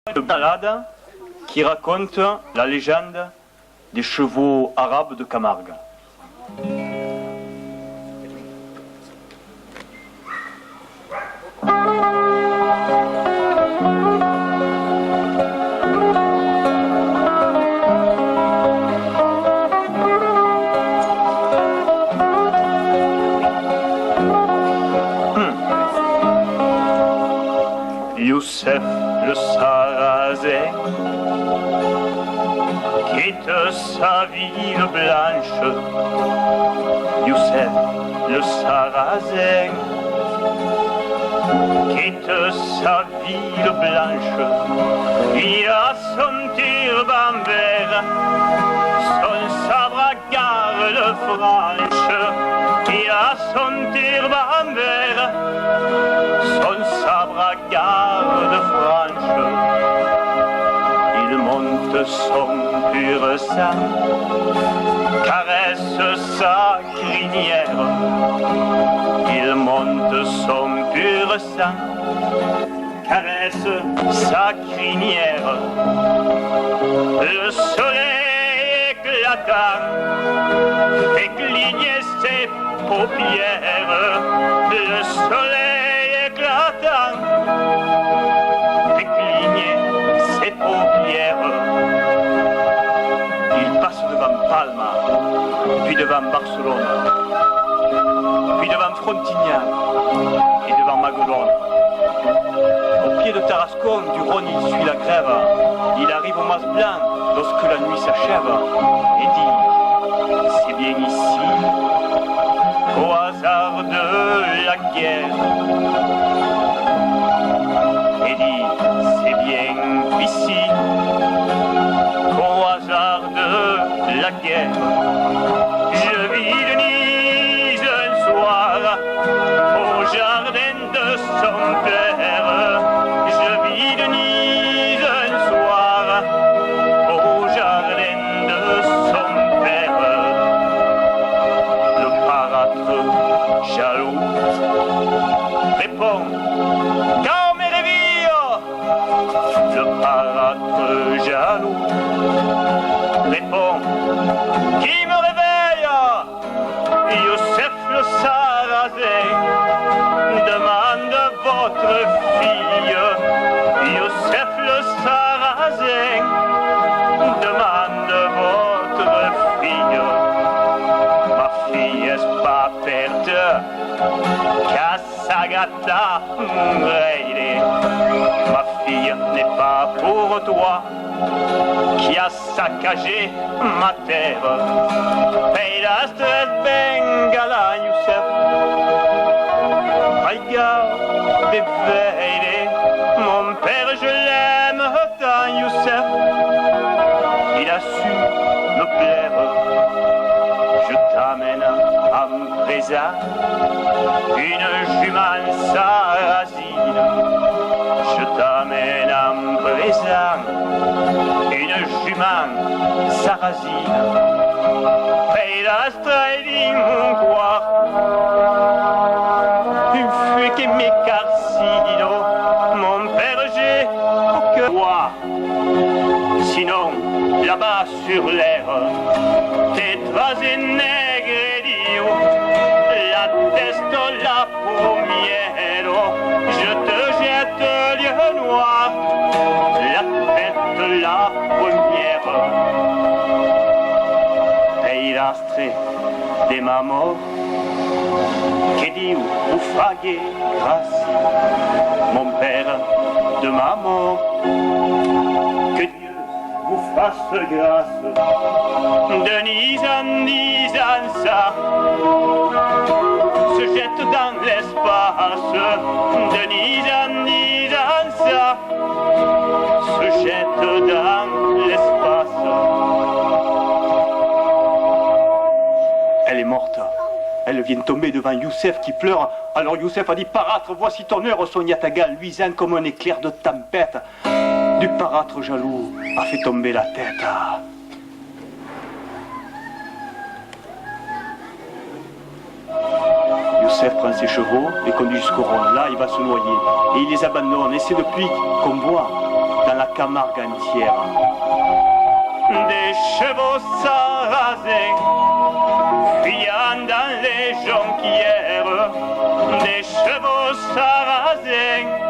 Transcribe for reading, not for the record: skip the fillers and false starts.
Une balade qui raconte la légende des chevaux arabes de Camargue. Youssef le Sarrazin quitte sa ville blanche. Youssef le Sarrazin quitte sa ville blanche. Il a son turban vert, son sabre à garde franche. Il a son turban vert, son sabre à garde franche. Il monte son pur sang, caresse sa crinière. Il monte son pur sang, caresse sa crinière. Le soleil éclatant fait cligner ses paupières. Le soleil éclatant fait cligner ses paupières. Il passe devant Palma, puis devant Barcelone, puis devant Frontignan et devant Maguelone. Au pied de Tarascon, du Rhône, il suit la grève. Il arrive au Mas Blanc lorsque la nuit s'achève et dit: c'est bien ici, au hasard de la guerre. Et dit: c'est bien ici, au hasard de la guerre. Je vis de Nice un soir, au jardin de son père. Je vis de Nice un soir, au jardin de son père. Le parâtre jaloux répond: Quand me réveille. Le parâtre jaloux répond: Qui me réveille? Youssef le Sarrazin demande votre fille. Youssef le Sarrazin demande votre fille. Ma fille est pas perte, Cassagata Mungreile. Ma fille n'est pas pour toi, qui a saccagé ma terre. Peilastre Bengala, Youssef. Regarde, bébé, mon père, je l'aime tant, Youssef. Il a su me plaire. Je t'amène en présent une jument sarrasine. Je t'amène en présent une jument sarrasine. Fais la striding quoi? Tu fais que mes carcino, mon père, j'ai que toi. Sinon, là-bas sur l'air, t'es trois négridio, la teste la première. Je te jette lieu noir, la tête la première. Et l'astre de ma mort, che Dio vous fasse grâce, mon père de ma mort, que Dieu vous fasse grâce. De Nice en ça se jette dans l'espace. De Nice en ça se jette dans l'espace. Elle est morte. Elle vient tomber devant Youssef qui pleure. Alors Youssef a dit: Parâtre, voici ton heure, son yataga luisant comme un éclair de tempête. Du parâtre jaloux a fait tomber la tête. Youssef prend ses chevaux, les conduit jusqu'au Rhône. Là, il va se noyer. Et il les abandonne. Et c'est depuis qu'on boit. dans la Camargue entière. Des chevaux sarrasins, fuyant dans les jonquières, des chevaux sarrasins,